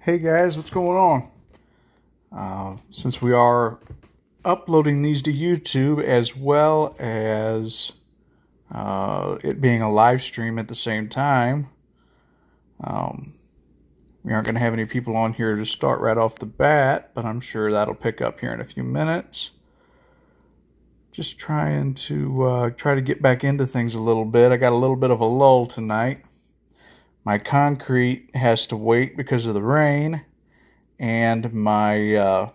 Hey guys, what's going on? Since we are uploading these to YouTube as well as it being a live stream at the same time, um, we aren't going to have any people on here to start right off the bat, but I'm sure that'll pick up here in a few minutes. Just trying to get back into things a little bit. I got a little bit of a lull tonight. My concrete has to wait because of the rain, and my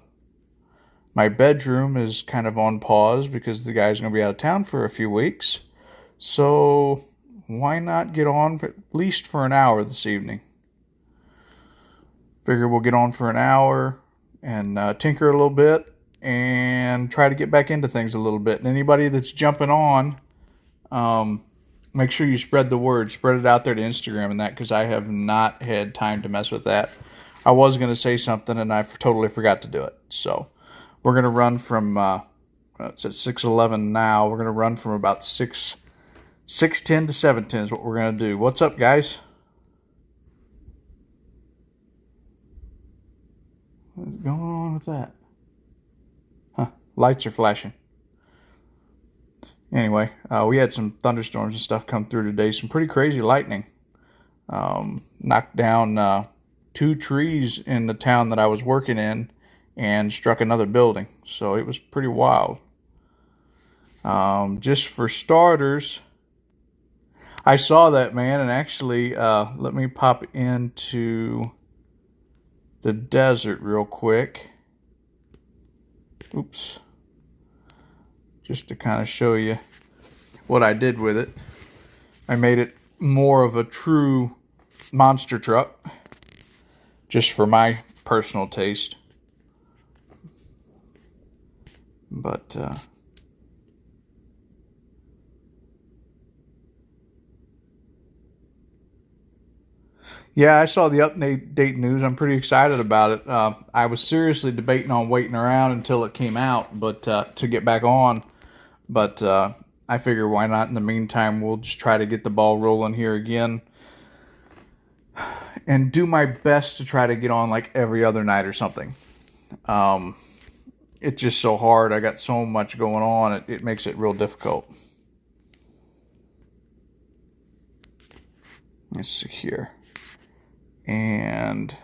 bedroom is kind of on pause because the guy's going to be out of town for a few weeks. So why not get on for at least for an hour this evening? Figure we'll get on for an hour and tinker a little bit and try to get back into things a little bit. And anybody that's jumping on, make sure you spread the word. Spread it out there to Instagram and that, because I have not had time to mess with that. I was going to say something and I totally forgot to do it. So we're going to run from, it's at 6:11 now. We're going to run from about 6:10 to 7:10 is what we're going to do. What's up, guys? What's going on with that? Huh, lights are flashing. Anyway, we had some thunderstorms and stuff come through today. Some pretty crazy lightning. Knocked down 2 trees in the town that I was working in and struck another building. So it was pretty wild. Just for starters, I saw that, man, and actually, let me pop into the desert real quick. Oops. Just to kind of show you what I did with it. I made it more of a true monster truck, just for my personal taste. But yeah, I saw the update news. I'm pretty excited about it. I was seriously debating on waiting around until it came out, but to get back on. But I figure why not? In the meantime, we'll just try to get the ball rolling here again, and do my best to try to get on like every other night or something. It's just so hard. I got so much going on. It makes it real difficult. Let's see here. And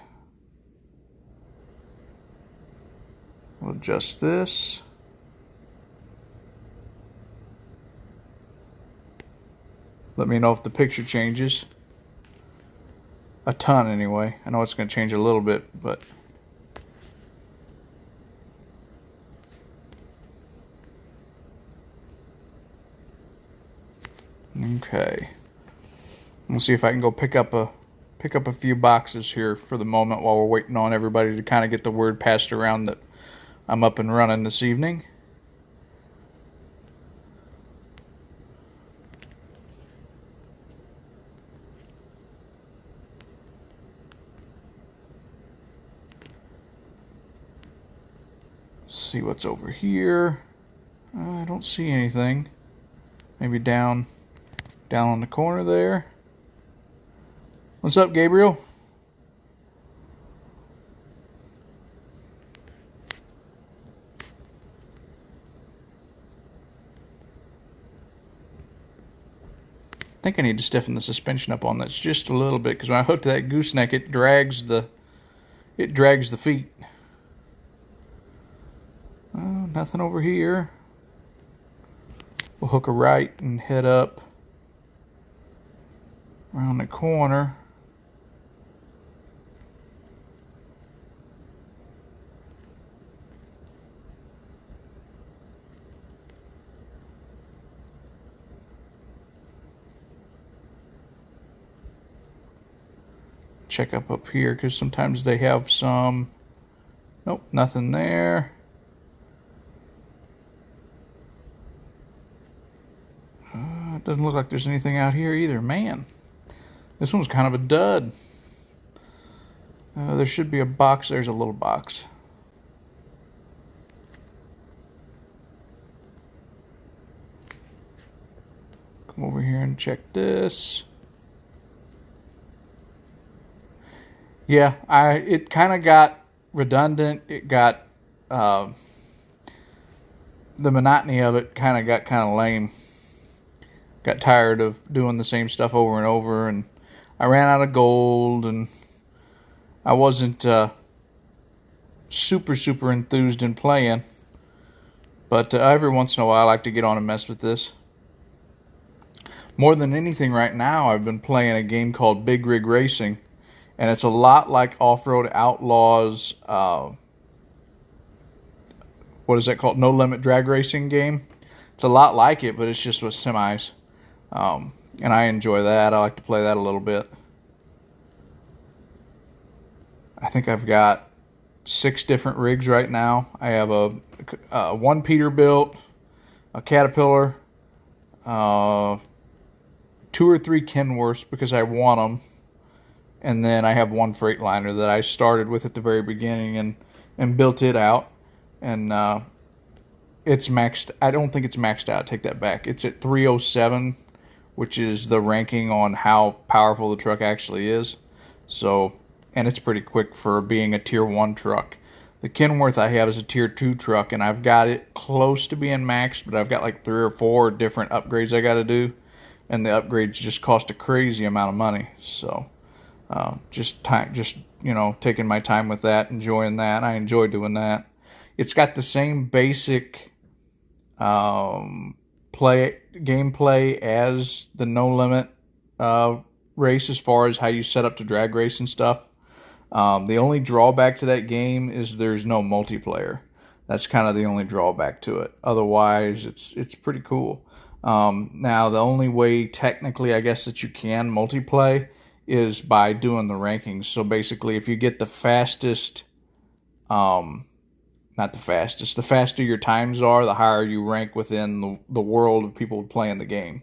we'll adjust this. Let me know if the picture changes. A ton, anyway. I know it's going to change a little bit, but okay. Let's see if I can go pick up a few boxes here for the moment while we're waiting on everybody to kind of get the word passed around that I'm up and running this evening. See what's over here. I don't see anything. Maybe down on the corner there. What's up, Gabriel? I think I need to stiffen the suspension up on this just a little bit, because when I hook to that gooseneck, it drags the feet. Nothing over here. We'll hook a right and head up around the corner. Check up here, because sometimes they have some. Nope, nothing there. It doesn't look like there's anything out here either. Man, this one's kind of a dud. There should be a box. There's a little box. Come over here and check this. Yeah, it kind of got redundant. It got uh, the monotony of it got kind of lame. Got tired of doing the same stuff over and over, and I ran out of gold, and I wasn't super enthused in playing. But every once in a while, I like to get on and mess with this. More than anything, right now, I've been playing a game called Big Rig Racing, and it's a lot like Offroad Outlaws. What is that called? No Limit Drag Racing game. It's a lot like it, but it's just with semis. And I enjoy that. I like to play that a little bit. I think I've got 6 different rigs right now. I have a one Peterbilt, a Caterpillar, 2 or 3 Kenworths because I want them, and then I have one Freightliner that I started with at the very beginning and built it out, and it's maxed. I don't think it's maxed out. Take that back. It's at 307, which is the ranking on how powerful the truck actually is. So, and it's pretty quick for being a tier 1 truck. The Kenworth I have is a tier 2 truck, and I've got it close to being maxed, but I've got like 3 or 4 different upgrades I got to do, and the upgrades just cost a crazy amount of money. So, just taking my time with that, enjoying that. I enjoy doing that. It's got the same basic gameplay as the No Limit race as far as how you set up to drag race and stuff. The only drawback to that game is there's no multiplayer. That's kind of the only drawback to it. Otherwise, it's pretty cool. Now, the only way technically, I guess, that you can multiplay is by doing the rankings. So basically, if you get the fastest, not the fastest, the faster your times are, the higher you rank within the world of people playing the game.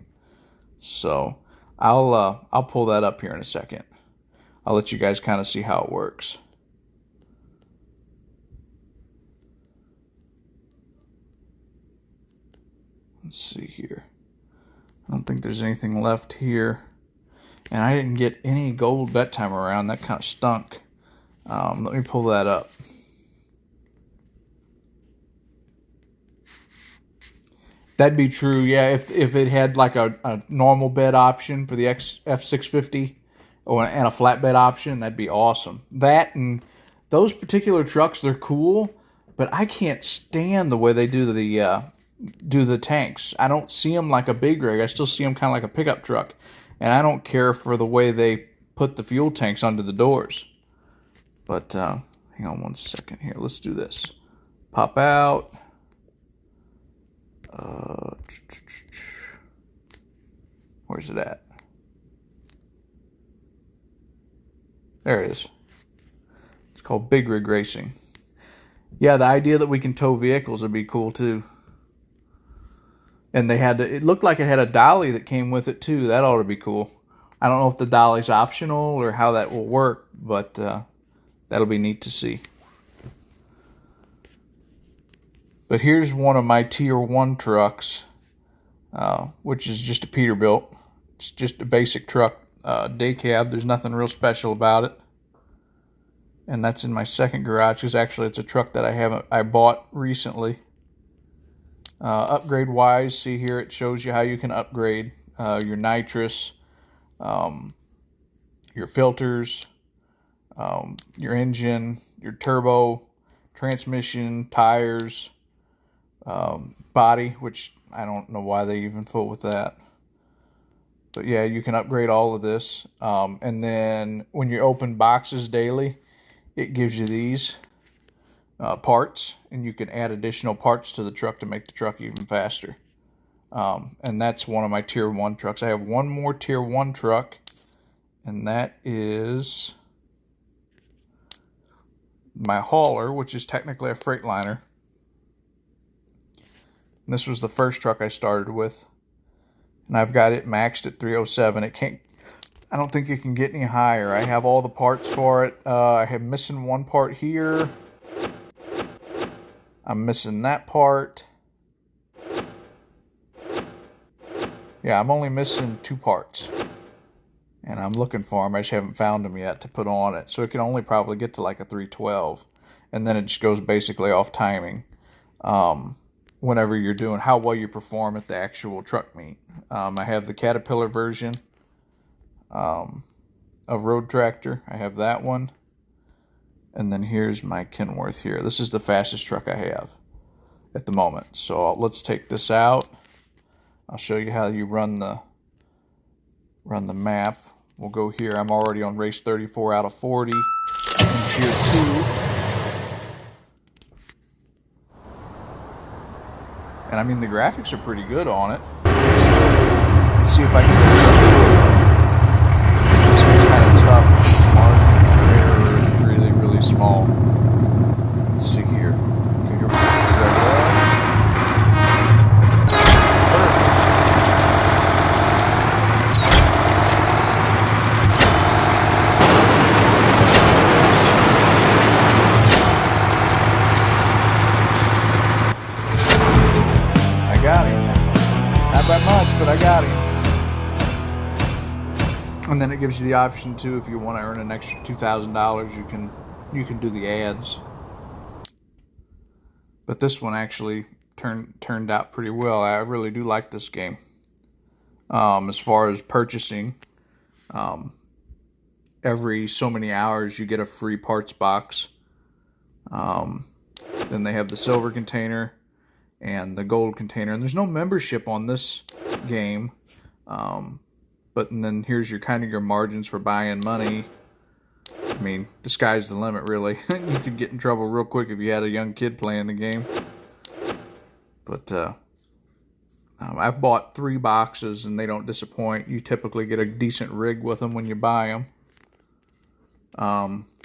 So I'll pull that up here in a second. I'll let you guys kind of see how it works. Let's see here. I don't think there's anything left here. And I didn't get any gold that time around. That kind of stunk. Let me pull that up. That'd be true, yeah. If it had like a normal bed option for the F650 and a flatbed option, that'd be awesome. That and those particular trucks, they're cool, but I can't stand the way they do the tanks. I don't see them like a big rig. I still see them kind of like a pickup truck, and I don't care for the way they put the fuel tanks under the doors. But hang on one second here. Let's do this. Pop out. Where's it at? There it is. It's called Big Rig Racing. Yeah, the idea that we can tow vehicles would be cool too. And it looked like it had a dolly that came with it too. That ought to be cool. I don't know if the dolly's optional or how that will work, but that'll be neat to see. But here's one of my tier 1 trucks, which is just a Peterbilt. It's just a basic truck, day cab. There's nothing real special about it. And that's in my second garage, because actually it's a truck that I bought recently. Upgrade wise, see here it shows you how you can upgrade your nitrous, your filters, your engine, your turbo, transmission, tires, body, which I don't know why they even fool with that. But yeah, you can upgrade all of this. And then when you open boxes daily, it gives you these parts, and you can add additional parts to the truck to make the truck even faster. And that's one of my tier 1 trucks. I have one more tier 1 truck, and that is my hauler, which is technically a Freightliner. And this was the first truck I started with, and I've got it maxed at 307. I don't think it can get any higher. I have all the parts for it. I am missing one part here. I'm missing that part. Yeah, I'm only missing 2 parts. and I'm looking for them. I just haven't found them yet to put on it. So it can only probably get to like a 312, and then it just goes basically off timing. Whenever you're doing how well you perform at the actual truck meet. I have the Caterpillar version of Road Tractor. I have that one. And then here's my Kenworth here. This is the fastest truck I have at the moment. So let's take this out. I'll show you how you run the map. We'll go here. I'm already on race 34 out of 40 in Tier 2. And I mean, the graphics are pretty good on it. Let's see if I can do this. This one's kind of tough. Margins are really, really small. Let's see here. Okay, here we go. Got him. Not by much, but I got him. And then it gives you the option too, if you want to earn an extra $2,000, you can do the ads. But this one actually turned out pretty well. I really do like this game. As far as purchasing, every so many hours you get a free parts box. Then they have the silver container and the gold container, and there's no membership on this game, but then here's your kind of your margins for buying money. I mean, the sky's the limit, really. You could get in trouble real quick if you had a young kid playing the game. But I've bought 3 boxes and they don't disappoint. You typically get a decent rig with them when you buy them.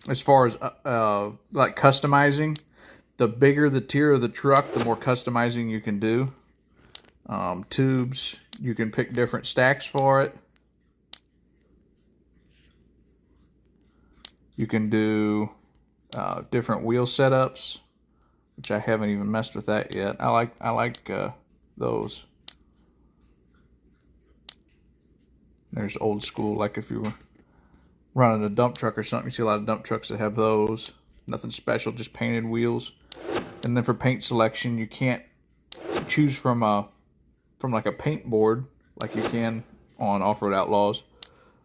As far as like customizing, the bigger the tier of the truck, the more customizing you can do. Tubes, you can pick different stacks for it. You can do different wheel setups, which I haven't even messed with that yet. I like those. There's old school, like if you were running a dump truck or something, you see a lot of dump trucks that have those. Nothing special, just painted wheels. And then for paint selection, you can't choose from like a paint board like you can on Offroad Outlaws,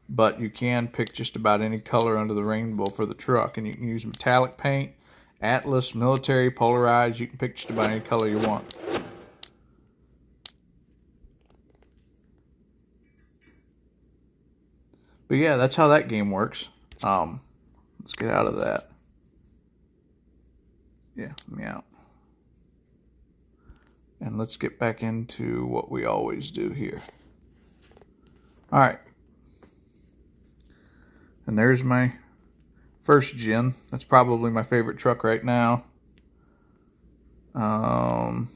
but you can pick just about any color under the rainbow for the truck, and you can use metallic paint, Atlas, military, polarized. You can pick just about any color you want. But yeah, that's how that game works. Let's get out of that. Yeah, let me out. And let's get back into what we always do here. All right. And there's my first gen. That's probably my favorite truck right now. I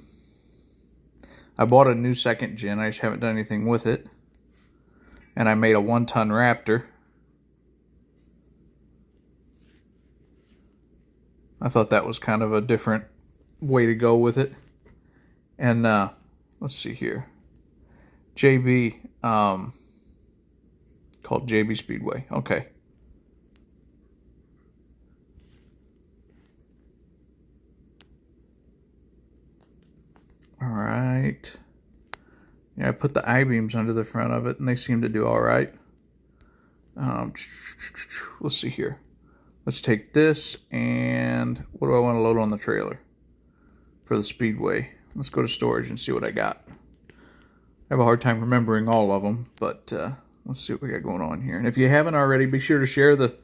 bought a new second gen. I just haven't done anything with it. And I made a 1-ton Raptor. I thought that was kind of a different way to go with it. And let's see here. JB, called JB Speedway. Okay. All right. Yeah, I put the I-beams under the front of it, and they seem to do all right. Let's see here. Let's take this, and what do I want to load on the trailer for the Speedway? Let's go to storage and see what I got. I have a hard time remembering all of them, but let's see what we got going on here. And if you haven't already, be sure to share the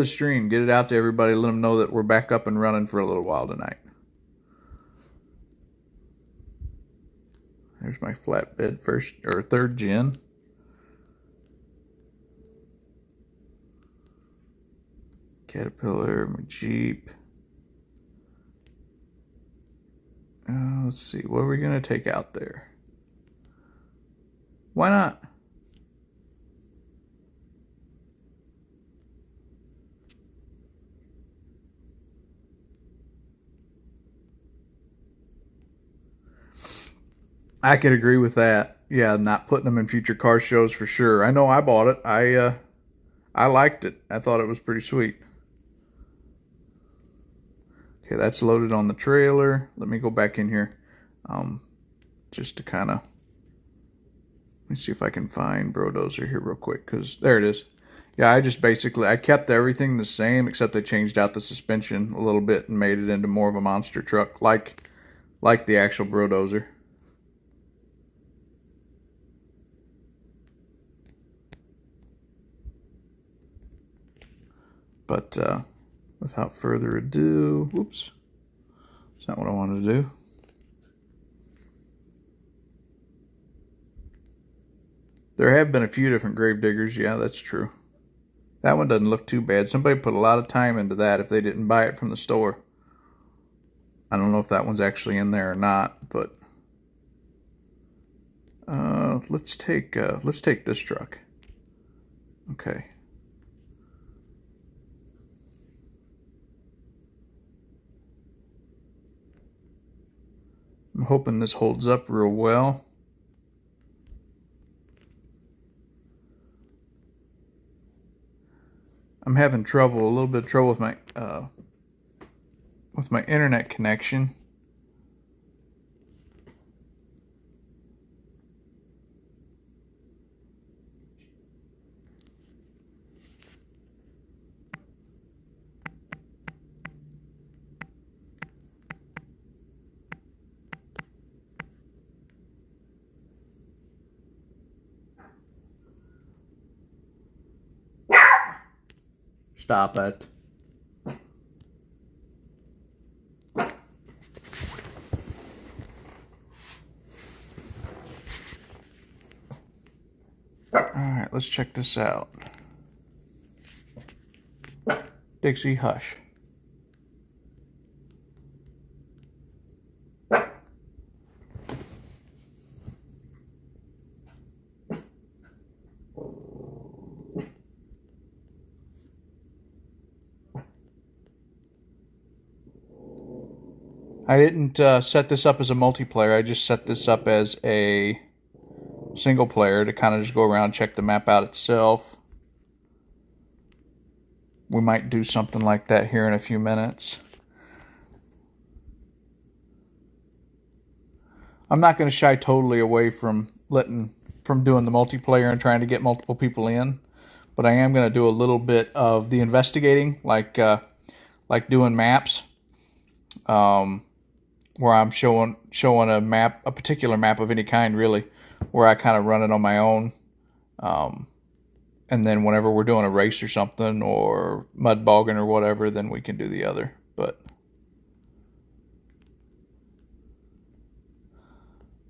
stream. Get it out to everybody. Let them know that we're back up and running for a little while tonight. There's my flatbed third gen. Caterpillar, my Jeep. Let's see, what are we going to take out there? Why not? I could agree with that. yeah, not putting them in future car shows for sure. I know I bought it. I liked it. I thought it was pretty sweet. Okay, that's loaded on the trailer. Let me go back in here, just to kind of, let me see if I can find Brodozer here real quick, because there it is. Yeah, I kept everything the same, except I changed out the suspension a little bit and made it into more of a monster truck, like the actual Brodozer. But without further ado, whoops, that's not what I wanted to do. There have been a few different Gravediggers, yeah, that's true. That one doesn't look too bad. Somebody put a lot of time into that if they didn't buy it from the store. I don't know if that one's actually in there or not, but let's take this truck. Okay. I'm hoping this holds up real well. I'm having trouble, a little bit of trouble with my internet connection. Stop it. Alright, let's check this out. Dixie, hush. I didn't set this up as a multiplayer. I just set this up as a single player to kind of just go around and check the map out itself. We might do something like that here in a few minutes. I'm not going to shy totally away from doing the multiplayer and trying to get multiple people in, but I am going to do a little bit of the investigating, like doing maps, where I'm showing a particular map of any kind, really, where I kind of run it on my own, and then whenever we're doing a race or something, or mud bogging or whatever, then we can do the other. But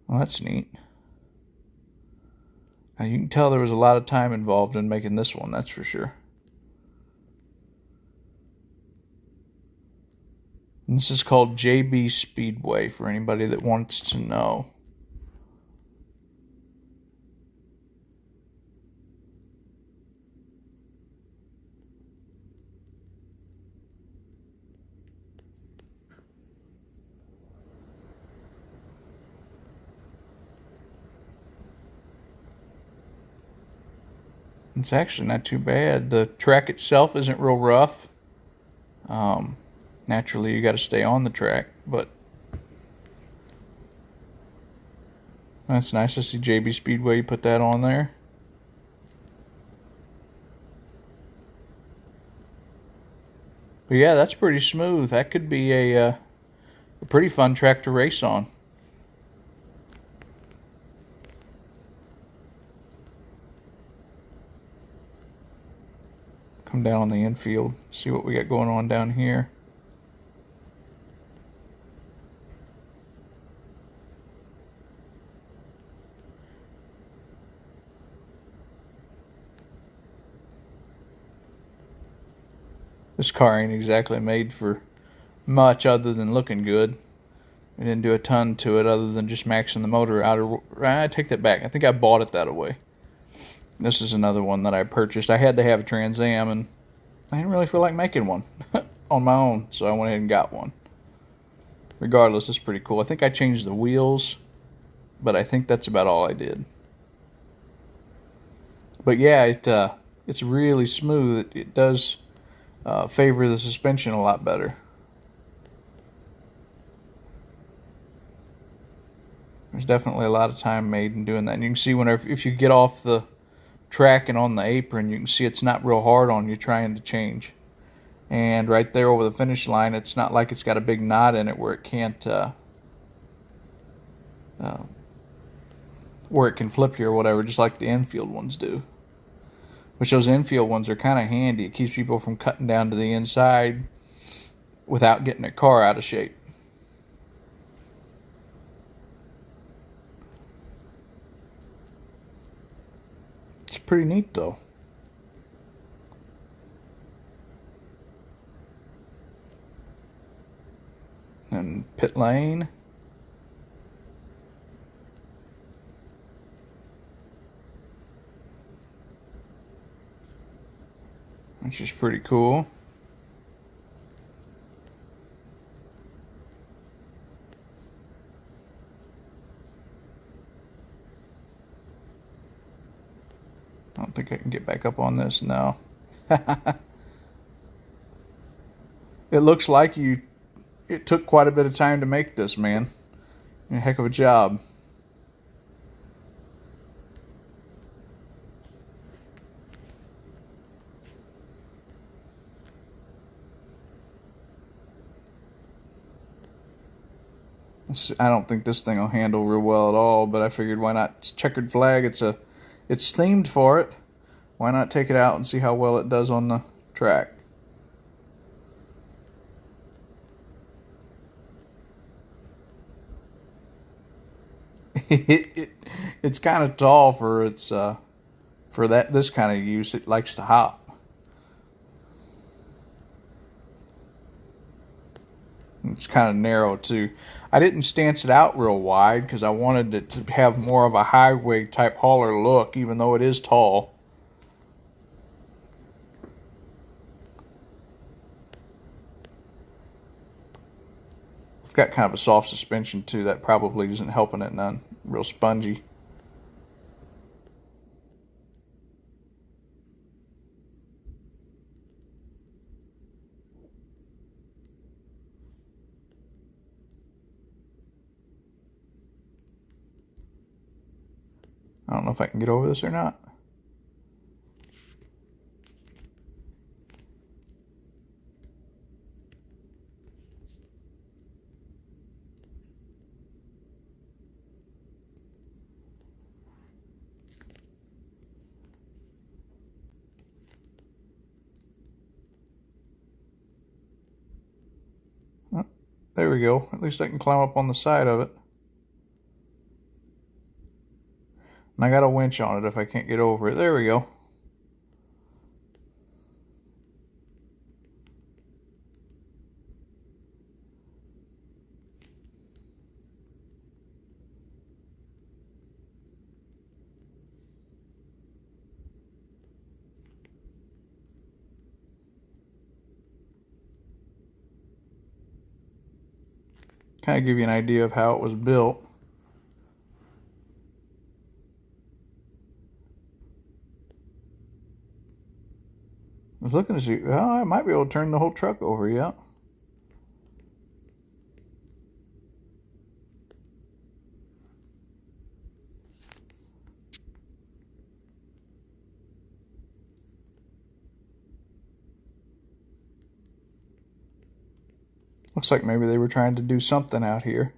well, that's neat. Now you can tell there was a lot of time involved in making this one, that's for sure. And this is called JB Speedway for anybody that wants to know. It's actually not too bad. The track itself isn't real rough. Naturally, you got to stay on the track, but that's nice to see JB Speedway. You put that on there. But yeah, that's pretty smooth. That could be a pretty fun track to race on. Come down on the infield, see what we got going on down here. This car ain't exactly made for much other than looking good. I didn't do a ton to it other than just maxing the motor out. I take that back. I think I bought it that way. This is another one that I purchased. I had to have a Trans Am, and I didn't really feel like making one on my own, so I went ahead and got one. Regardless, it's pretty cool. I think I changed the wheels, but I think that's about all I did. But yeah, it's really smooth. It does favor the suspension a lot better. There's definitely a lot of time made in doing that. And you can see whenever, if you get off the track and on the apron, you can see it's not real hard on you trying to change. And right there over the finish line, it's not like it's got a big knot in it where it can't, where it can flip you or whatever, just like the infield ones do. Which those infield ones are kind of handy. It keeps people from cutting down to the inside without getting their car out of shape. It's pretty neat though. And pit lane. Which is pretty cool. I don't think I can get back up on this now. It looks like it took quite a bit of time to make this, man. A heck of a job. I don't think this thing will handle real well at all, but I figured why not? It's checkered flag. It's themed for it. Why not take it out and see how well it does on the track? It's kind of tall for its for this kind of use. It likes to hop. It's kind of narrow too. I didn't stance it out real wide because I wanted it to have more of a highway type hauler look, even though it is tall. It's got kind of a soft suspension too. That probably isn't helping it none. Real spongy. I don't know if I can get over this or not. Oh, there we go. At least I can climb up on the side of it. And I got a winch on it if I can't get over it. There we go. Kind of give you an idea of how it was built. I was looking to see, well, I might be able to turn the whole truck over, yeah. Looks like maybe they were trying to do something out here.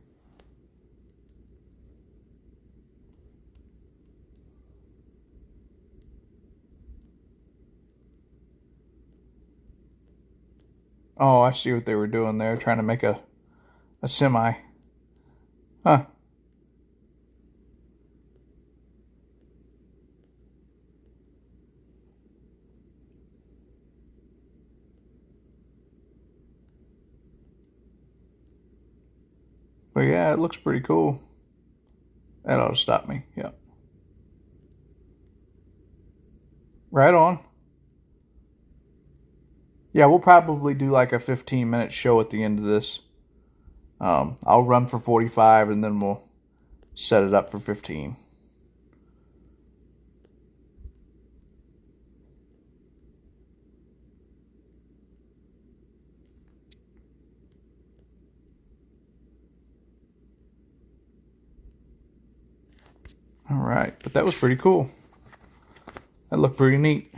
Oh, I see what they were doing there, trying to make a semi. Huh. But yeah, it looks pretty cool. That ought to stop me, yeah. Right on. Yeah, we'll probably do like a 15-minute show at the end of this. I'll run for 45 and then we'll set it up for 15. All right, but that was pretty cool. That looked pretty neat.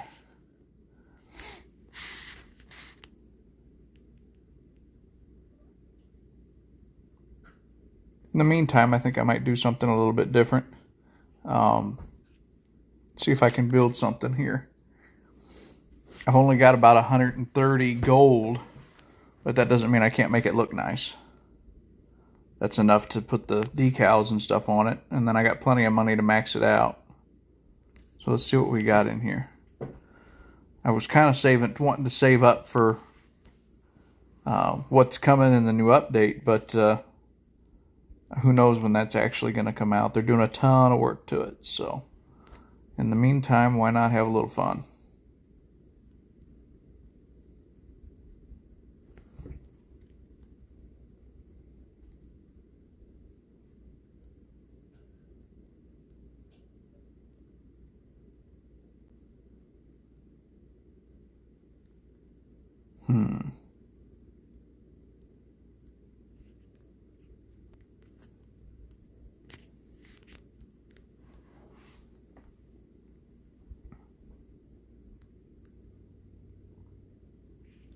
In the meantime, I think I might do something a little bit different. See if I can build something here. I've only got about 130 gold, but that doesn't mean I can't make it look nice. That's enough to put the decals and stuff on it, and then I got plenty of money to max it out. So let's see what we got in here. I was kind of wanting to save up for what's coming in the new update, but who knows when that's actually going to come out. They're doing a ton of work to it, so in the meantime, why not have a little fun?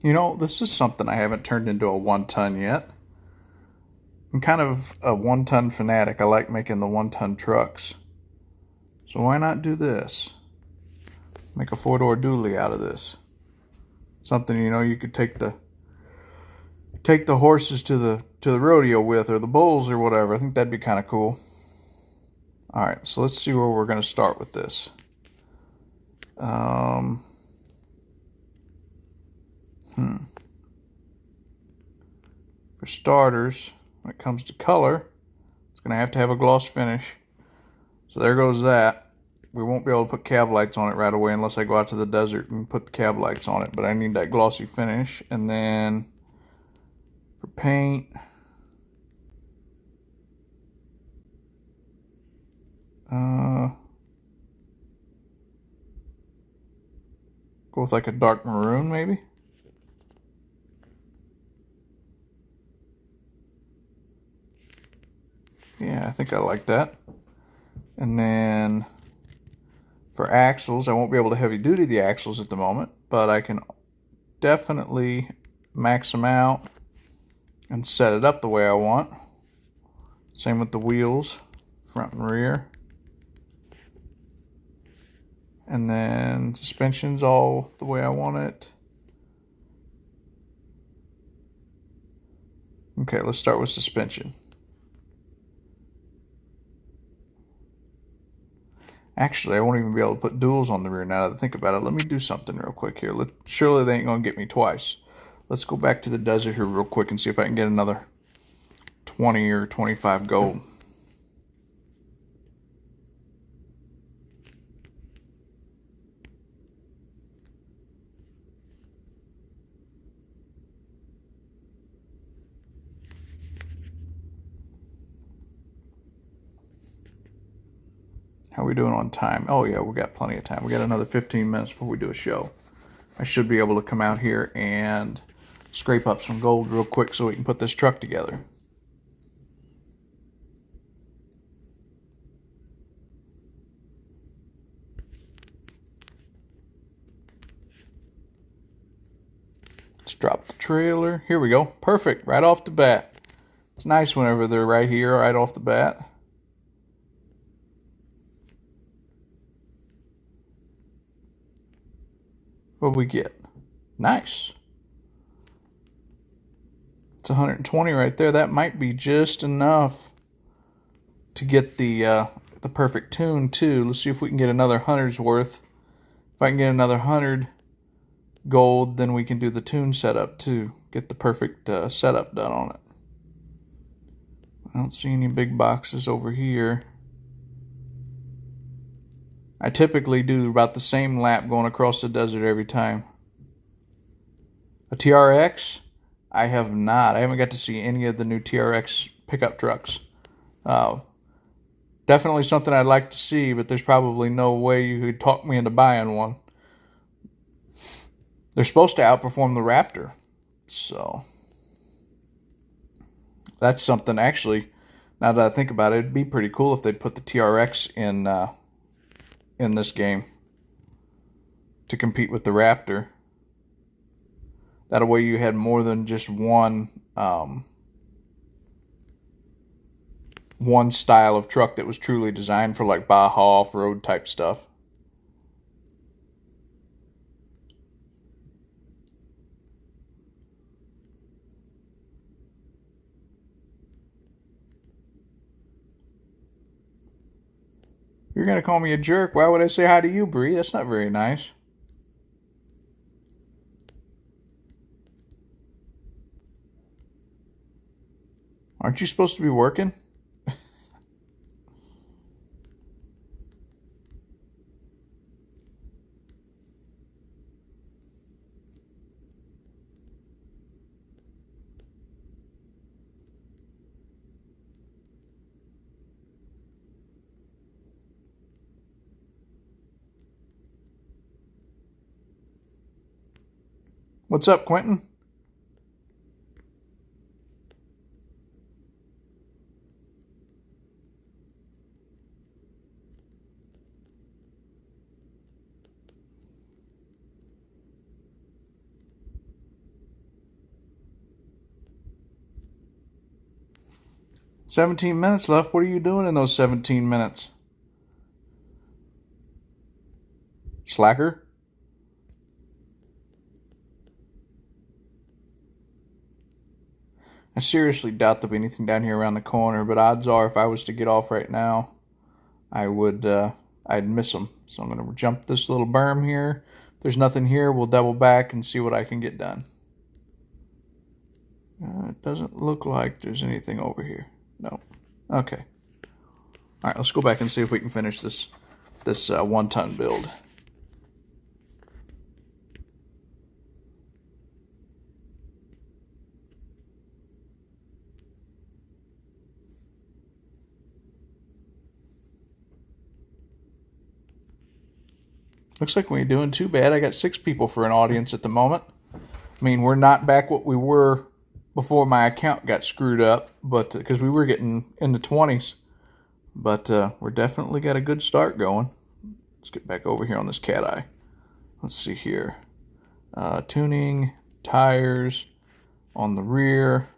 You know, this is something I haven't turned into a 1-ton yet. I'm kind of a 1-ton fanatic. I like making the 1-ton trucks. So why not do this? Make a 4-door dually out of this. Something, you know, you could take the horses to the rodeo with, or the bulls or whatever. I think that'd be kind of cool. All right, so let's see where we're going to start with this. For starters, when it comes to color, it's going to have a gloss finish. So there goes that. We won't be able to put cab lights on it right away unless I go out to the desert and put the cab lights on it. But I need that glossy finish. And then for paint, go with like a dark maroon maybe. Yeah, I think I like that. And then for axles, I won't be able to heavy duty the axles at the moment, but I can definitely max them out and set it up the way I want. Same with the wheels, front and rear. And then suspension's all the way I want it. Okay, let's start with suspension. Actually, I won't even be able to put duals on the rear now that I think about it. Let me do something real quick here. Surely they ain't going to get me twice. Let's go back to the desert here real quick and see if I can get another 20 or 25 gold. How are we doing on time? Oh yeah, we got plenty of time. We got another 15 minutes before we do a show. I should be able to come out here and scrape up some gold real quick so we can put this truck together. Let's drop the trailer. Here we go. Perfect. Right off the bat. It's nice whenever they're right here, right off the bat. What we get? Nice. It's 120 right there. That might be just enough to get the perfect tune too. Let's see if we can get another 100's worth. If I can get another 100 gold, then we can do the tune setup too. Get the perfect setup done on it. I don't see any big boxes over here. I typically do about the same lap going across the desert every time. A TRX? I have not. I haven't got to see any of the new TRX pickup trucks. Definitely something I'd like to see, but there's probably no way you could talk me into buying one. They're supposed to outperform the Raptor. So that's something actually Now that I think about it, it'd be pretty cool if they'd put the TRX in this game to compete with the Raptor. That way you had more than just one style of truck that was truly designed for like Baja off-road type stuff. You're going to call me a jerk. Why would I say hi to you, Bree? That's not very nice. Aren't you supposed to be working? What's up, Quentin? "17 minutes left. What are you doing in those 17 minutes? Slacker?" I seriously doubt there'll be anything down here around the corner, but odds are if I was to get off right now, I'd miss them. So I'm going to jump this little berm here. If there's nothing here, we'll double back and see what I can get done. It doesn't look like there's anything over here. No. Okay. All right, let's go back and see if we can finish this 1-ton build. Looks like we ain't doing too bad. I got 6 people for an audience at the moment. I mean, we're not back what we were before my account got screwed up, but because we were getting in the 20s. But we're definitely got a good start going. Let's get back over here on this cat eye. Let's see here. Tuning, tires on the rear.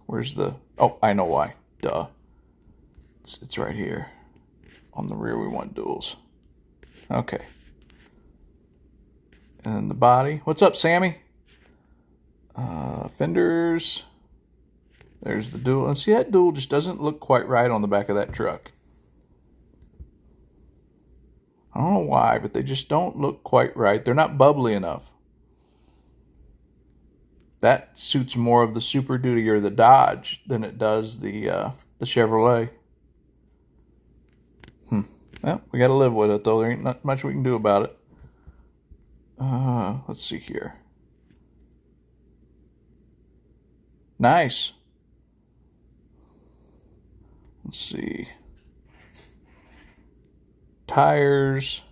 Where's the... Oh, I know why. Duh. It's right here. On the rear, we want duals. Okay. And then the body. What's up, Sammy? Fenders. There's the dual. And see, that dual just doesn't look quite right on the back of that truck. I don't know why, but they just don't look quite right. They're not bubbly enough. That suits more of the Super Duty or the Dodge than it does the Chevrolet. Well, we got to live with it, though. There ain't not much we can do about it. Let's see here. Nice. Let's see. Tires.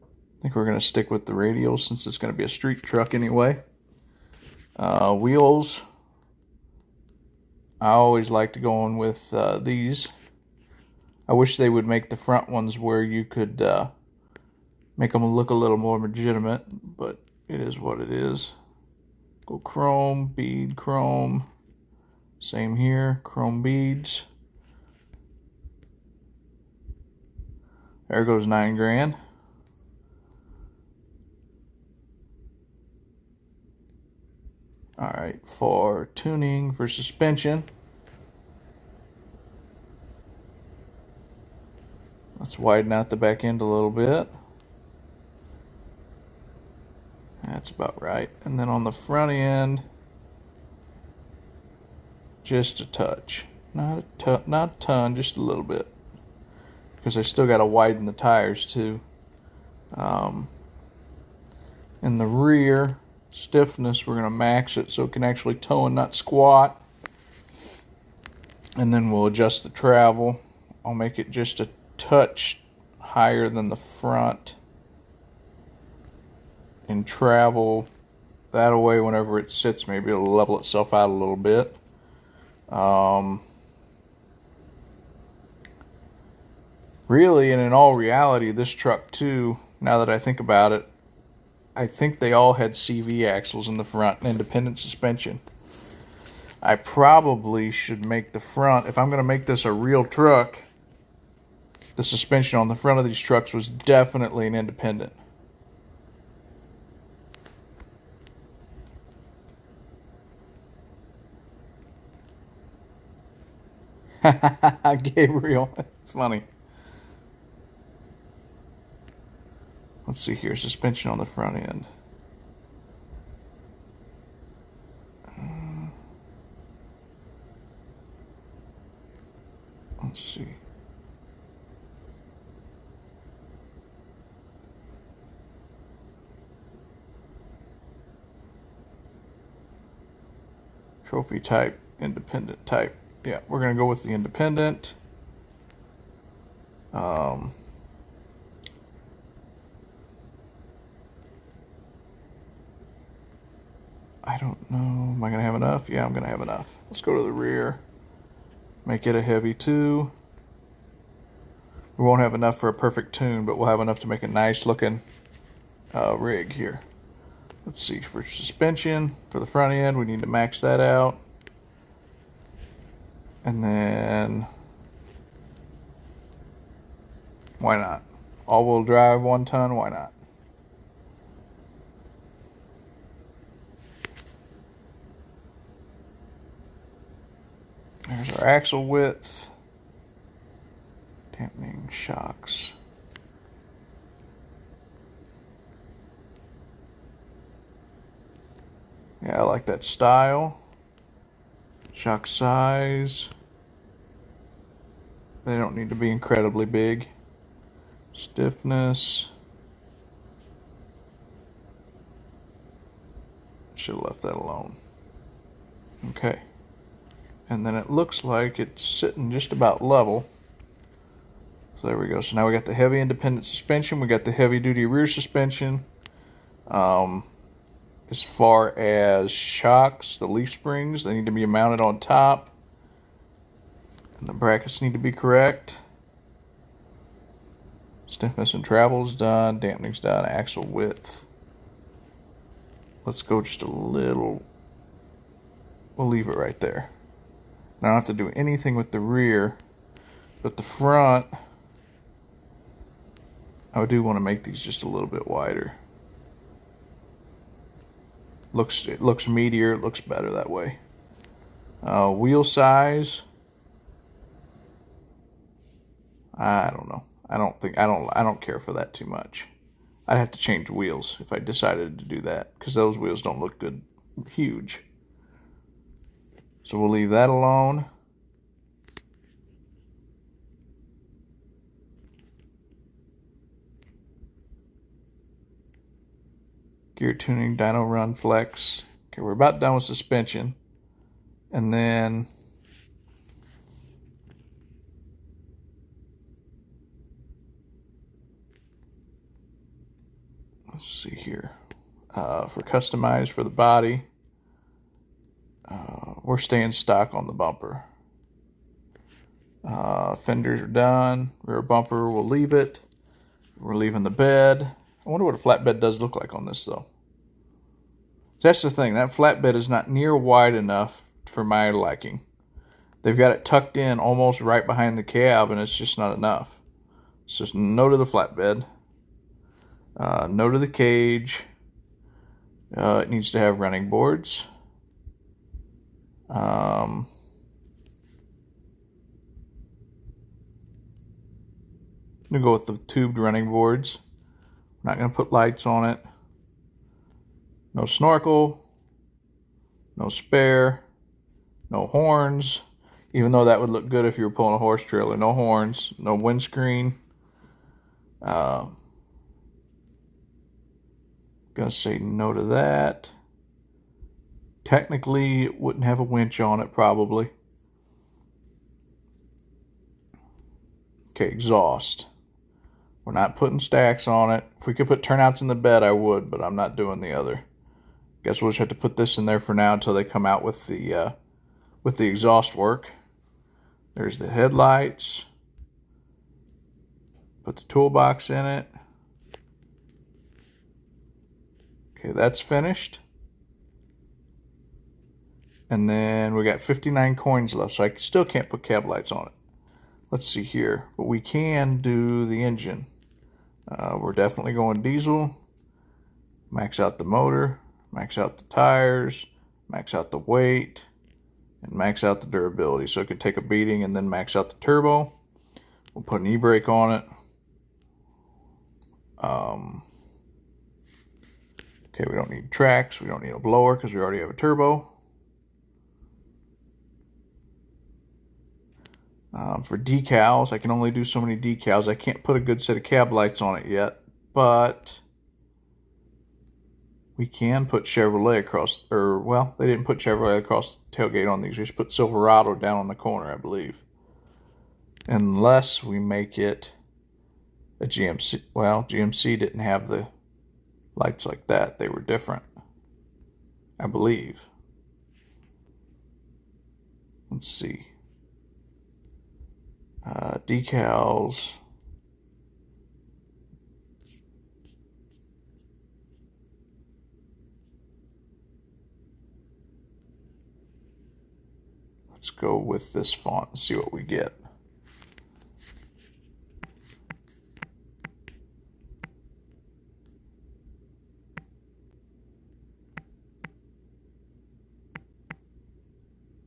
I think we're going to stick with the radial since it's going to be a street truck anyway. Wheels. I always like to go in with these. I wish they would make the front ones where you could make them look a little more legitimate, but it is what it is. Go chrome, bead, chrome. Same here, chrome beads. There goes $9 grand. All right, for tuning, for suspension. Let's widen out the back end a little bit. That's about right. And then on the front end, just a touch. Not a ton, just a little bit. Because I still got to widen the tires too. In the rear, stiffness, we're going to max it so it can actually tow and not squat. And then we'll adjust the travel. I'll make it just a touch higher than the front. And travel That way, whenever it sits, maybe it'll level itself out a little bit. Really, and in all reality, this truck too, now that I think about it, I think they all had CV axles in the front and independent suspension. I probably should make the front, if I'm going to make this a real truck, the suspension on the front of these trucks was definitely an independent. Gabriel, it's funny. Let's see here, suspension on the front end. Let's see. Trophy type, independent type. Yeah, we're going to go with the independent. I don't know. Am I going to have enough? Yeah, I'm going to have enough. Let's go to the rear. Make it a heavy 2. We won't have enough for a perfect tune, but we'll have enough to make a nice looking rig here. Let's see, for suspension, for the front end, we need to max that out. And then, why not? All-wheel drive, 1 ton, why not? There's our axle width. Dampening shocks. Yeah, I like that style. Shock size. They don't need to be incredibly big. Stiffness. Should have left that alone. Okay. And then it looks like it's sitting just about level. So there we go. So now we got the heavy independent suspension. We got the heavy duty rear suspension. As far as shocks, the leaf springs, they need to be mounted on top. And the brackets need to be correct. Stiffness and travel is done. Dampening's done. Axle width. Let's go just a little. We'll leave it right there. I don't have to do anything with the rear, but the front, I do want to make these just a little bit wider. It looks meatier, it looks better that way. Wheel size, I don't know. I don't care for that too much. I'd have to change wheels if I decided to do that, because those wheels don't look good, huge. So we'll leave that alone. Gear tuning, dyno run, flex. Okay, we're about done with suspension. And then let's see here. For customized for the body, we're staying stock on the bumper. Fenders are done. Rear bumper, we'll leave it. We're leaving the bed. I wonder what a flatbed does look like on this, though. That's the thing. That flatbed is not near wide enough for my liking. They've got it tucked in almost right behind the cab, and it's just not enough. So no to the flatbed. No to the cage. It needs to have running boards. I'm going to go with the tubed running boards. I'm not going to put lights on it. No snorkel. No spare. No horns. Even though that would look good if you were pulling a horse trailer. No horns. No windscreen. Gonna say no to that. Technically, it wouldn't have a winch on it, probably. Okay, exhaust. We're not putting stacks on it. If we could put turnouts in the bed, I would, but I'm not doing the other. Guess we'll just have to put this in there for now until they come out with the exhaust work. There's the headlights. Put the toolbox in it. Okay, that's finished. And then we got 59 coins left, so I still can't put cab lights on it. Let's see here, but we can do the engine. We're definitely going diesel. Max out the motor, max out the tires, max out the weight, and max out the durability so it can take a beating, and then max out the turbo. We'll put an e-brake on it. Okay, we don't need tracks. We don't need a blower because we already have a turbo. For decals, I can only do so many decals. I can't put a good set of cab lights on it yet, but we can put Chevrolet across, or, well, they didn't put Chevrolet across the tailgate on these. We just put Silverado down on the corner, I believe. Unless we make it a GMC. Well, GMC didn't have the lights like that. They were different, I believe. Let's see. Decals. Let's go with this font and see what we get.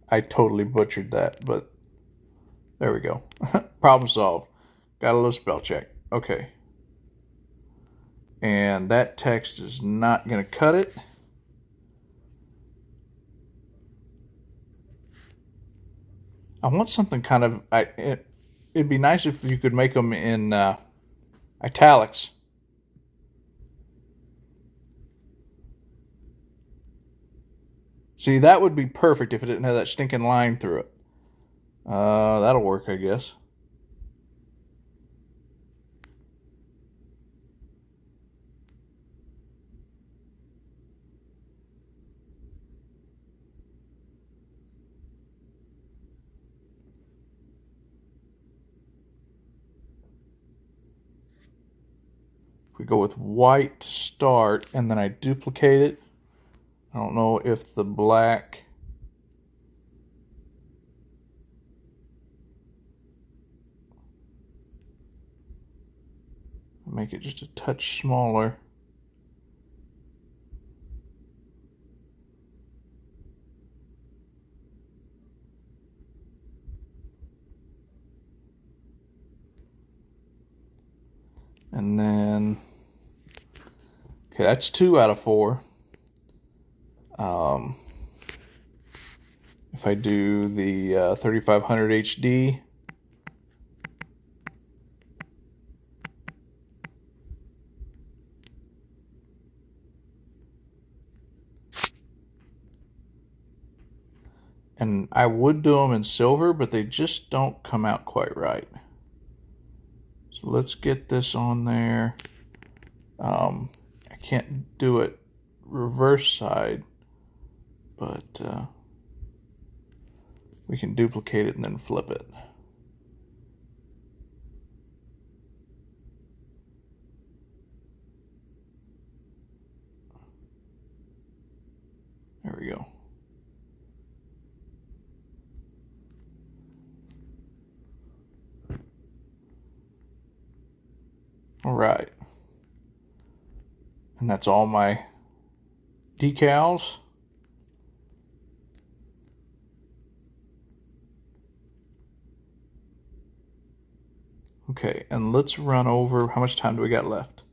I totally butchered that, but there we go. Problem solved. Got a little spell check. Okay. And that text is not going to cut it. I want something kind of... it'd be nice if you could make them in italics. See, that would be perfect if it didn't have that stinking line through it. That'll work, I guess. If we go with white to start and then I duplicate it, I don't know if the black... Make it just a touch smaller. And then, okay, that's 2 out of 4. If I do the 3500 HD, and I would do them in silver, but they just don't come out quite right. So let's get this on there. I can't do it reverse side, but we can duplicate it and then flip it. There we go. All right. And that's all my decals. Okay, and let's run over, how much time do we got left?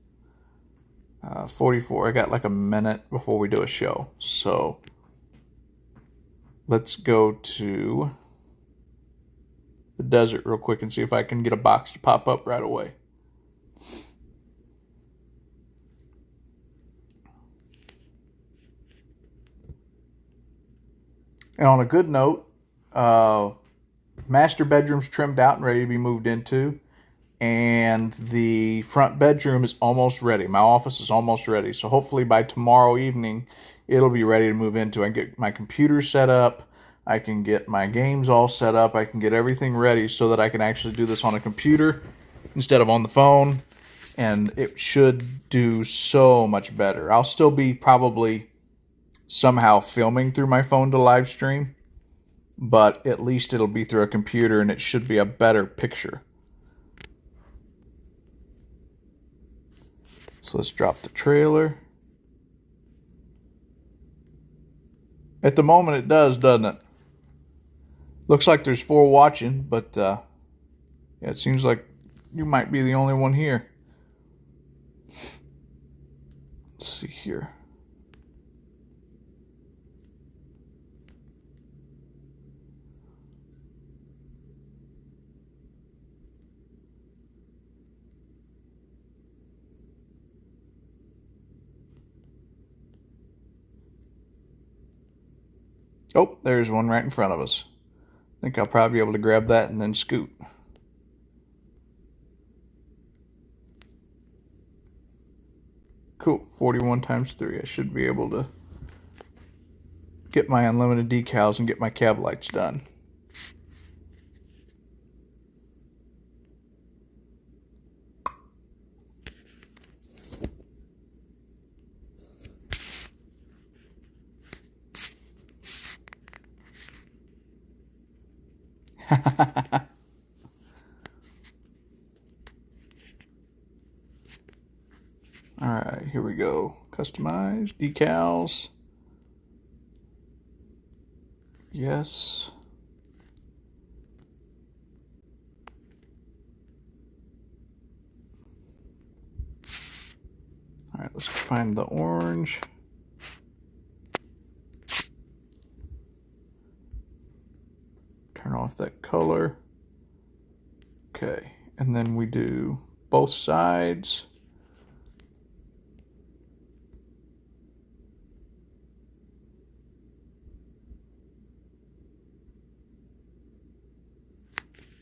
44. I got like a minute before we do a show. So let's go to the desert real quick and see if I can get a box to pop up right away. And on a good note, master bedroom's trimmed out and ready to be moved into. And the front bedroom is almost ready. My office is almost ready. So hopefully by tomorrow evening, it'll be ready to move into. I can get my computer set up. I can get my games all set up. I can get everything ready so that I can actually do this on a computer instead of on the phone. And it should do so much better. I'll still be probably somehow filming through my phone to live stream, but at least it'll be through a computer and it should be a better picture. So let's drop the trailer. At the moment it does, doesn't it? Looks like there's 4 watching, but yeah, it seems like you might be the only one here. Let's see here. Oh, there's one right in front of us. I think I'll probably be able to grab that and then scoot. Cool, 41 times 3. I should be able to get my unlimited decals and get my cab lights done. Alright, here we go. Customize, decals. Yes. Alright, let's find the orange. Turn off that color. Okay, and then we do both sides.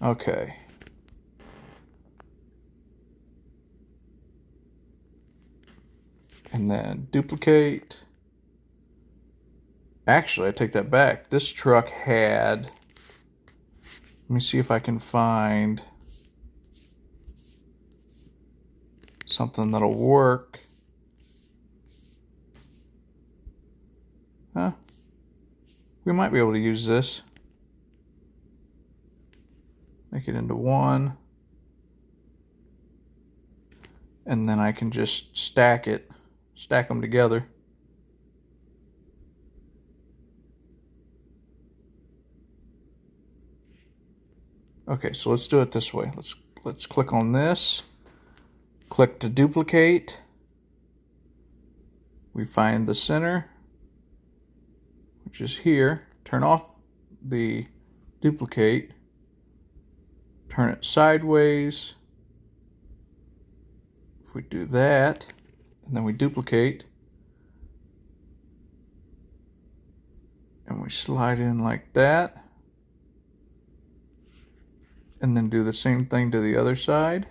Okay. And then duplicate. Actually, I take that back. This truck had, let me see if I can find something that'll work. Huh? We might be able to use this. Make it into one. And then I can just stack them together. Okay, so let's do it this way. Let's click on this. Click to duplicate. We find the center, which is here. Turn off the duplicate. Turn it sideways. If we do that, and then we duplicate, and we slide in like that, and then do the same thing to the other side.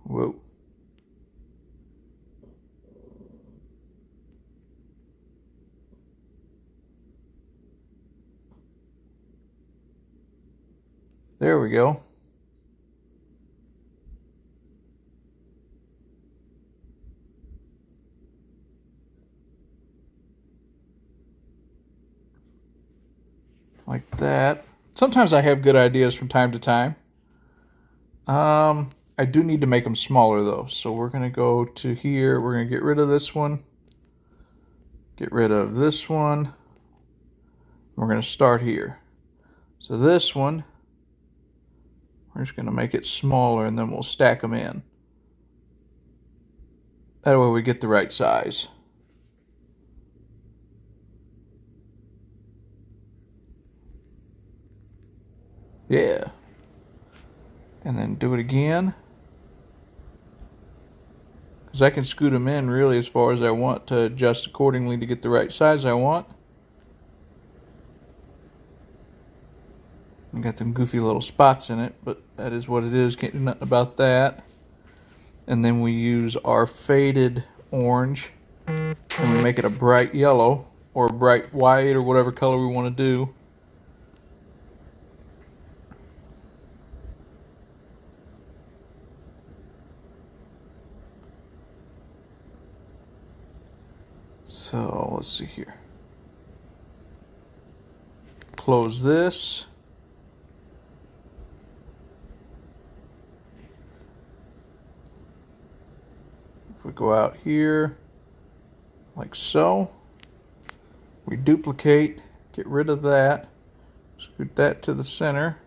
Whoa. There we go. Like that. Sometimes I have good ideas from time to time. I do need to make them smaller though. So we're going to go to here. We're going to get rid of this one. Get rid of this one. We're going to start here. So this one, we're just going to make it smaller and then we'll stack them in. That way we get the right size. Yeah. And then do it again. Because I can scoot them in really as far as I want to adjust accordingly to get the right size I want. Got them goofy little spots in it, but that is what it is. Can't do nothing about that. And then we use our faded orange and we make it a bright yellow or a bright white or whatever color we want to do. So let's see here. Close this. If we go out here, like so, we duplicate, get rid of that, scoot that to the center.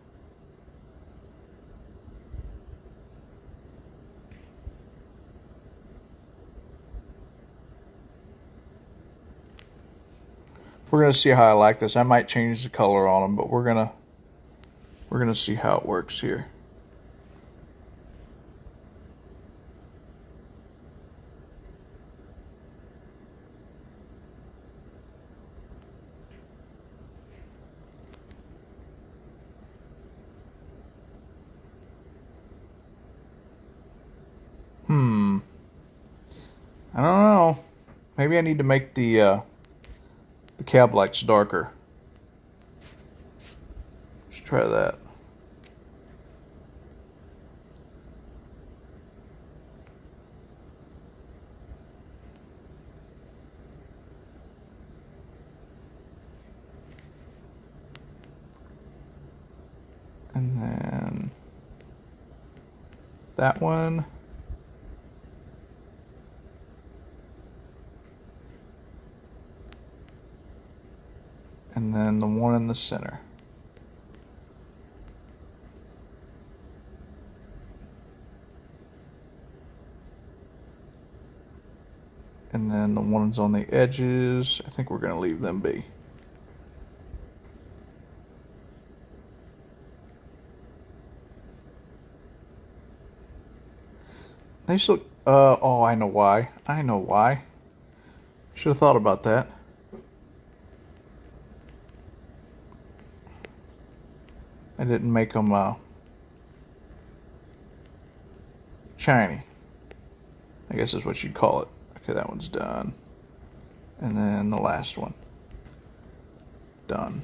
We're gonna see how I like this. I might change the color on them, but we're gonna see how it works here. I don't know. Maybe I need to make the cab lights darker. Let's try that. And then that one. And then the one in the center. And then the ones on the edges, I think we're going to leave them be. They just look, oh, I know why. I know why. Should have thought about that. I didn't make them shiny. I guess is what you'd call it. Okay, that one's done. And then the last one. Done.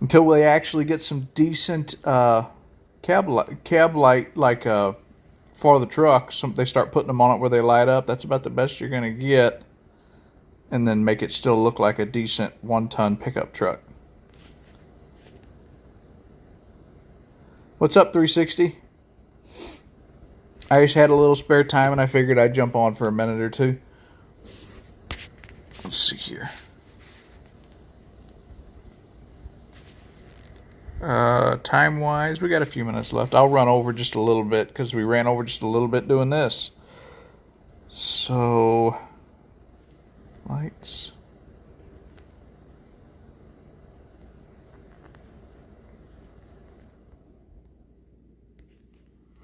Until we actually get some decent cab light like for the truck. They start putting them on it where they light up. That's about the best you're going to get. And then make it still look like a decent 1-ton pickup truck. What's up, 360? I just had a little spare time and I figured I'd jump on for a minute or two. Let's see here. Time-wise, we got a few minutes left. I'll run over just a little bit because we ran over just a little bit doing this. So, lights.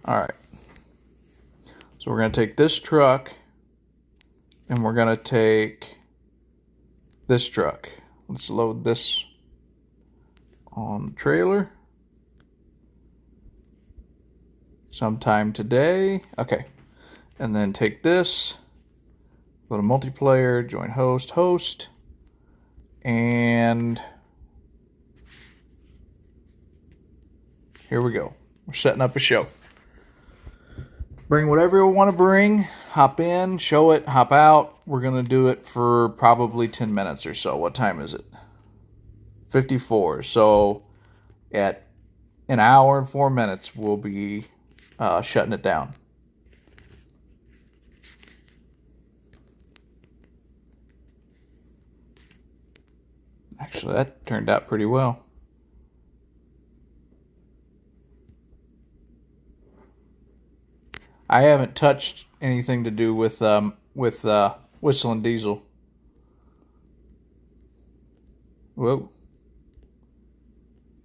All right. So we're going to take this truck and we're going to take this truck. Let's load this on the trailer sometime today. Okay. And then take this, go to multiplayer, join host, and here we go. We're setting up a show. Bring whatever you want to bring, hop in, show it, hop out. We're going to do it for probably 10 minutes or so. What time is it? 54. So at an hour and 4 minutes, we'll be shutting it down. Actually, that turned out pretty well. I haven't touched anything to do with Whistling Diesel. Whoa.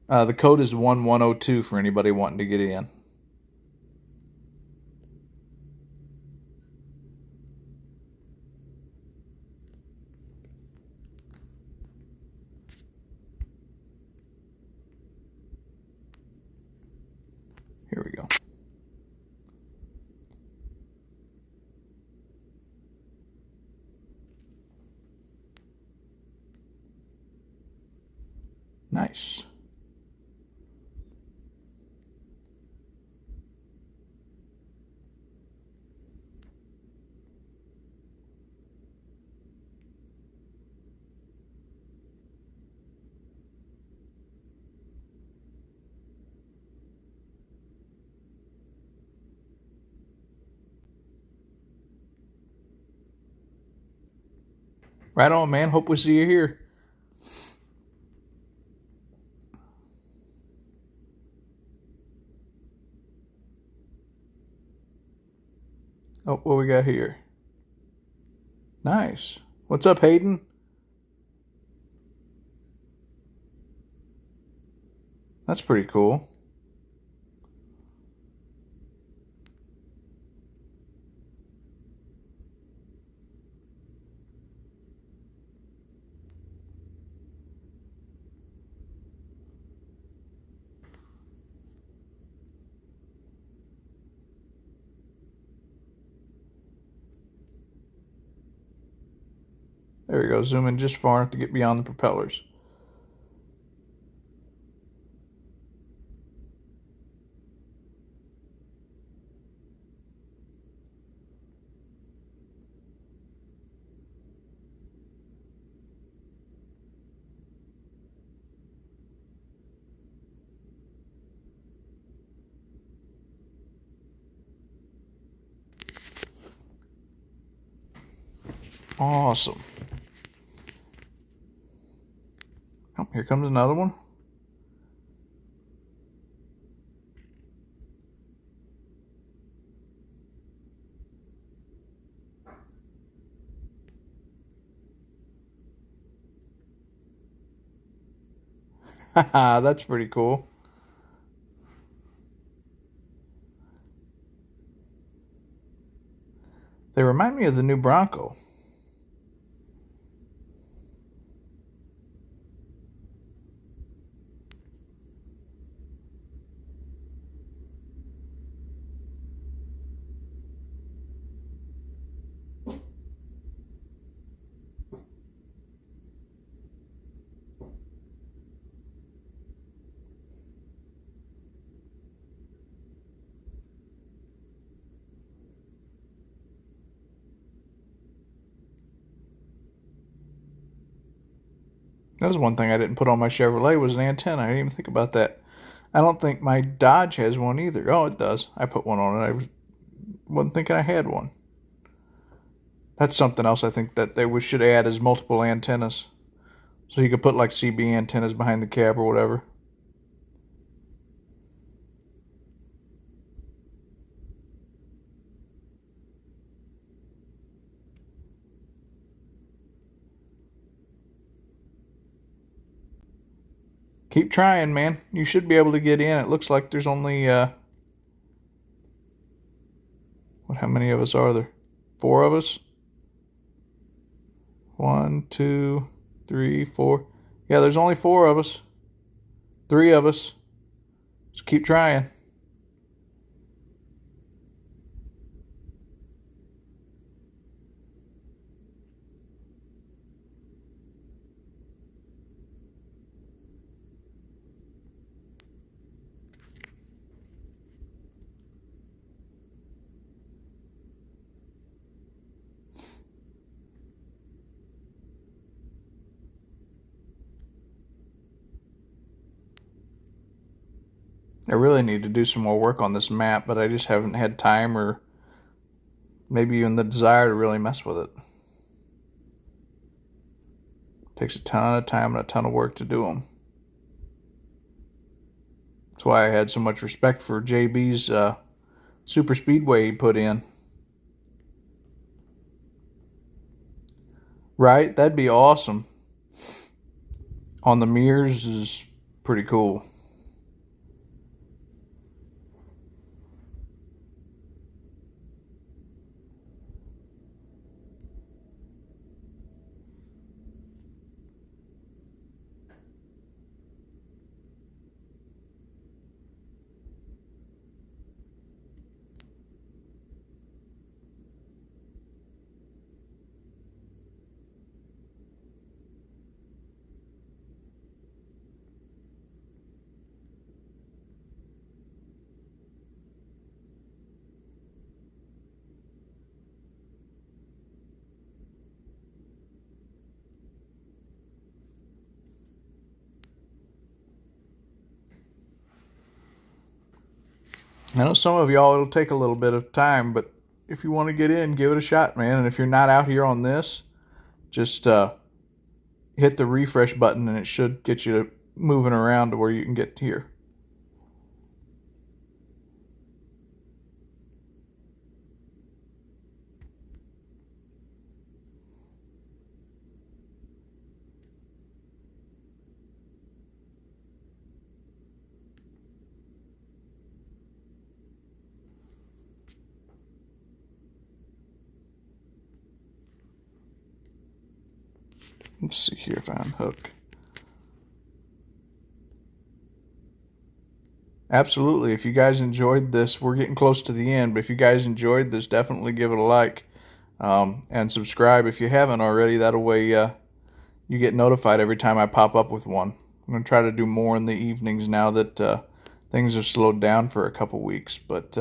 The code is 1102 for anybody wanting to get in. Nice. Right on, man. Hope we see you here. Oh, what we got here? Nice. What's up, Hayden? That's pretty cool. There we go. Zoom in just far enough to get beyond the propellers. Awesome. Oh, here comes another one. Haha, that's pretty cool. They remind me of the new Bronco. That was one thing I didn't put on my Chevrolet was an antenna. I didn't even think about that. I don't think my Dodge has one either. Oh, it does. I put one on it. I wasn't thinking I had one. That's something else I think that they should add is multiple antennas. So you could put like CB antennas behind the cab or whatever. Keep trying, man. You should be able to get in. It looks like there's only, how many of us are there? 4 of us? 1, 2, 3, 4. Yeah, there's only 4 of us. 3 of us. Just keep trying. I really need to do some more work on this map, but I just haven't had time or maybe even the desire to really mess with it. Takes a ton of time and a ton of work to do them. That's why I had so much respect for JB's super speedway he put in. Right? That'd be awesome. On the mirrors is pretty cool. I know some of y'all, it'll take a little bit of time, but if you want to get in, give it a shot, man. And if you're not out here on this, just hit the refresh button and it should get you moving around to where you can get here. Let's see here if I unhook. Absolutely. If you guys enjoyed this, we're getting close to the end, but if you guys enjoyed this, definitely give it a like and subscribe if you haven't already. That way you get notified every time I pop up with one. I'm going to try to do more in the evenings now that things have slowed down for a couple weeks, but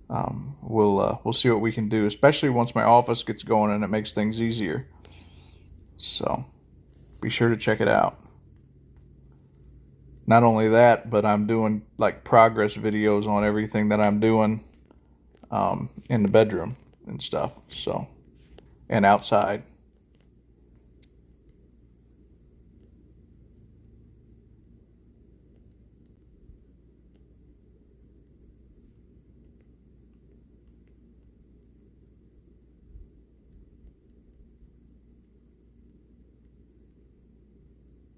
we'll see what we can do, especially once my office gets going and it makes things easier. So be sure to check it out. Not only that, but I'm doing like progress videos on everything that I'm doing in the bedroom and stuff, so, and outside.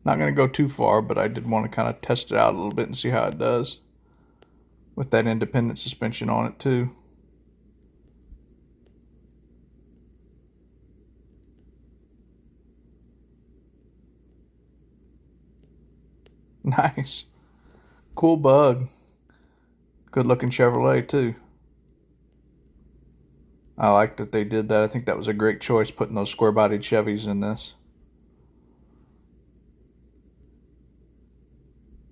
Not going to go too far, but I did want to kind of test it out a little bit and see how it does with that independent suspension on it too. Nice. Cool bug. Good looking Chevrolet too. I like that they did that. I think that was a great choice, putting those square bodied Chevys in this.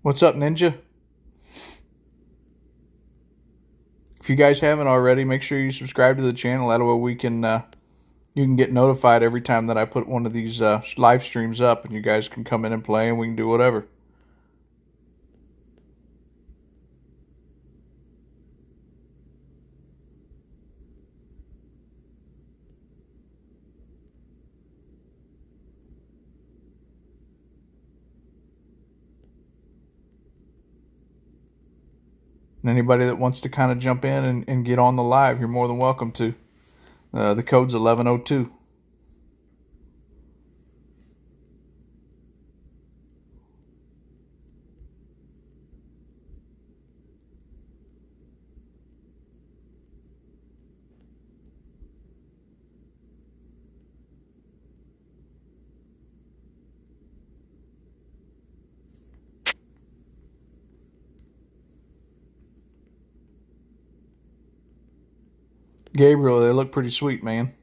What's up, Ninja? If you guys haven't already, make sure you subscribe to the channel. That way we can you can get notified every time that I put one of these live streams up, and you guys can come in and play, and we can do whatever. And anybody that wants to kind of jump in and get on the live, you're more than welcome to. The code's 1102. Gabriel, they look pretty sweet, man.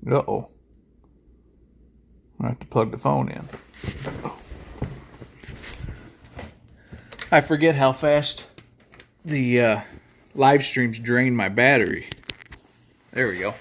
Uh-oh. I have to plug the phone in. I forget how fast the live streams drain my battery. There we go.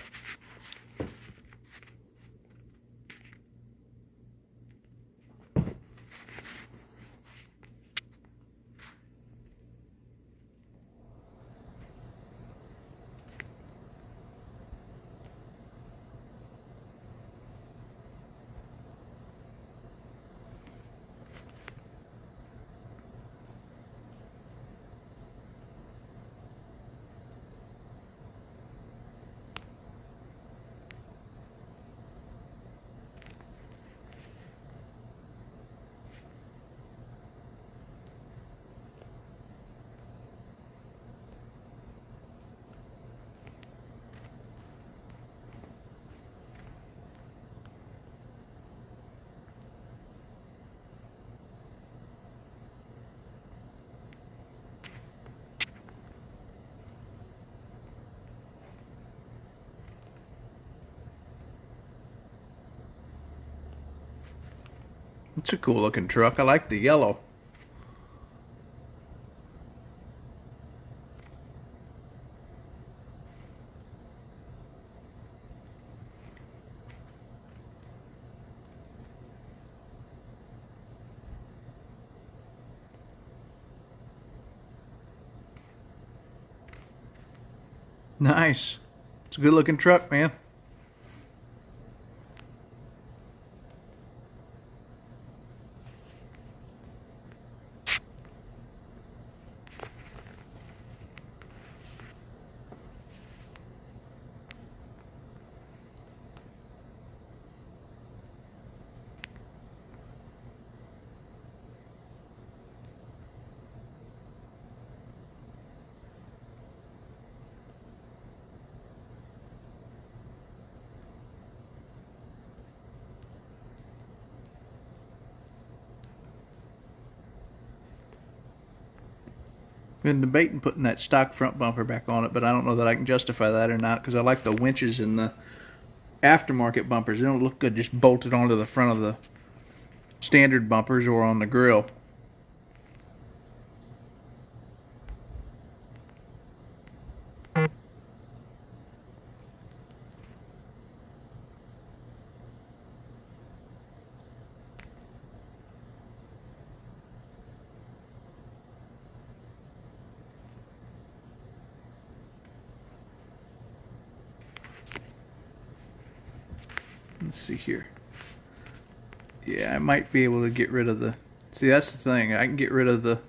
It's a cool looking truck. I like the yellow. Nice. It's a good looking truck, man. Been debating putting that stock front bumper back on it, but I don't know that I can justify that or not because I like the winches in the aftermarket bumpers. They don't look good just bolted onto the front of the standard bumpers or on the grill. Let's see here. Yeah, I might be able to get rid of the... See, that's the thing. I can get rid of the...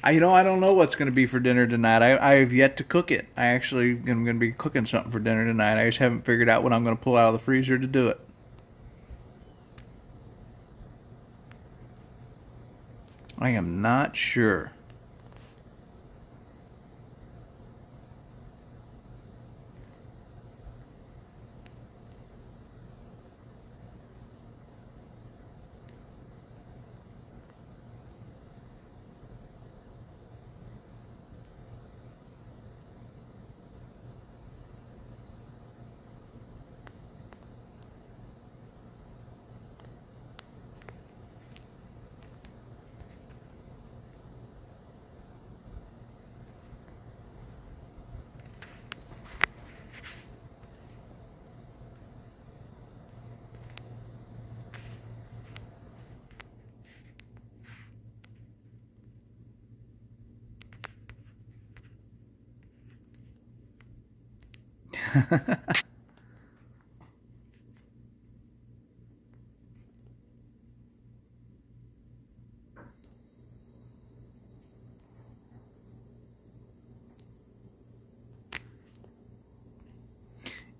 I don't know what's going to be for dinner tonight. I have yet to cook it. I actually am going to be cooking something for dinner tonight. I just haven't figured out what I'm going to pull out of the freezer to do it. I am not sure.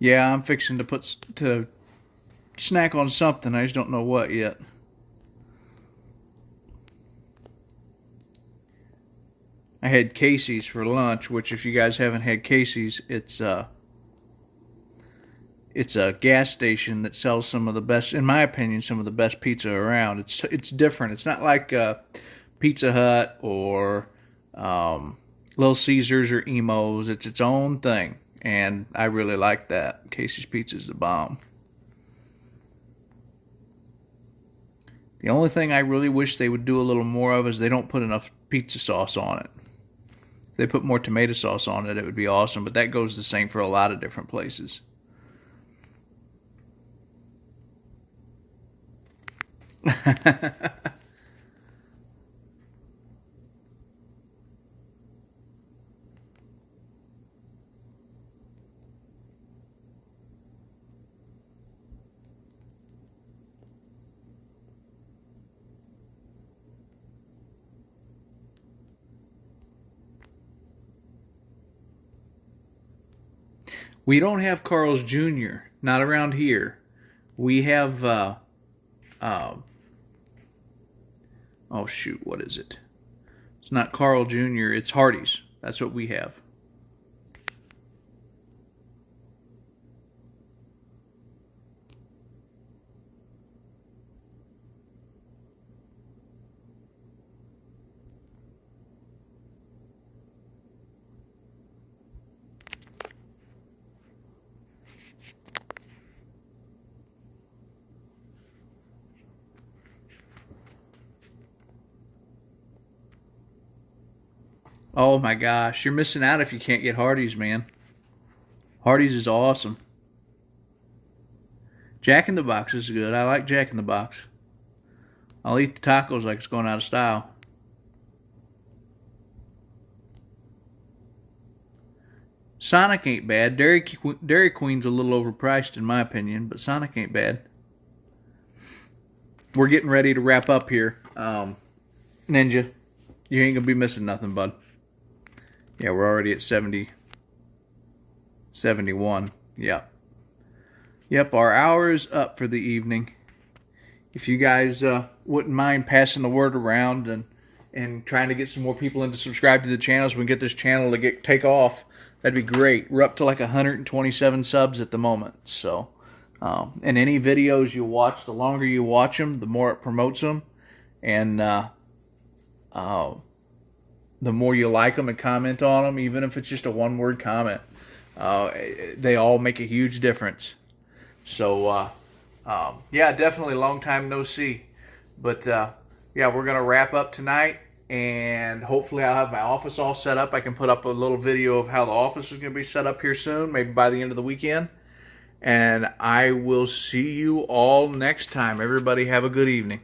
Yeah, I'm fixing to snack on something. I just don't know what yet. I had Casey's for lunch, which if you guys haven't had Casey's, it's a gas station that sells some of the best, in my opinion, some of the best pizza around. It's different. It's not like Pizza Hut or Little Caesars or Emo's. It's its own thing, and I really like that. Casey's Pizza is the bomb. The only thing I really wish they would do a little more of is they don't put enough pizza sauce on it. If they put more tomato sauce on it, it would be awesome, but that goes the same for a lot of different places. We don't have Carl's Jr., not around here. We have, uh, oh shoot, what is it? It's not Carl Jr., it's Hardee's. That's what we have. Oh my gosh, you're missing out if you can't get Hardee's, man. Hardee's is awesome. Jack in the Box is good. I like Jack in the Box. I'll eat the tacos like it's going out of style. Sonic ain't bad. Dairy Queen's a little overpriced in my opinion, but Sonic ain't bad. We're getting ready to wrap up here. Ninja, you ain't going to be missing nothing, bud. Yeah, we're already at 70, 71. Yep. Yep, our hour is up for the evening. If you guys wouldn't mind passing the word around and trying to get some more people in to subscribe to the channel so we can get this channel to take off, that'd be great. We're up to like 127 subs at the moment. So, and any videos you watch, the longer you watch them, the more it promotes them. And the more you like them and comment on them, even if it's just a one-word comment, they all make a huge difference. So, yeah, definitely long time no see. But, yeah, we're going to wrap up tonight. And hopefully I'll have my office all set up. I can put up a little video of how the office is going to be set up here soon, maybe by the end of the weekend. And I will see you all next time. Everybody have a good evening.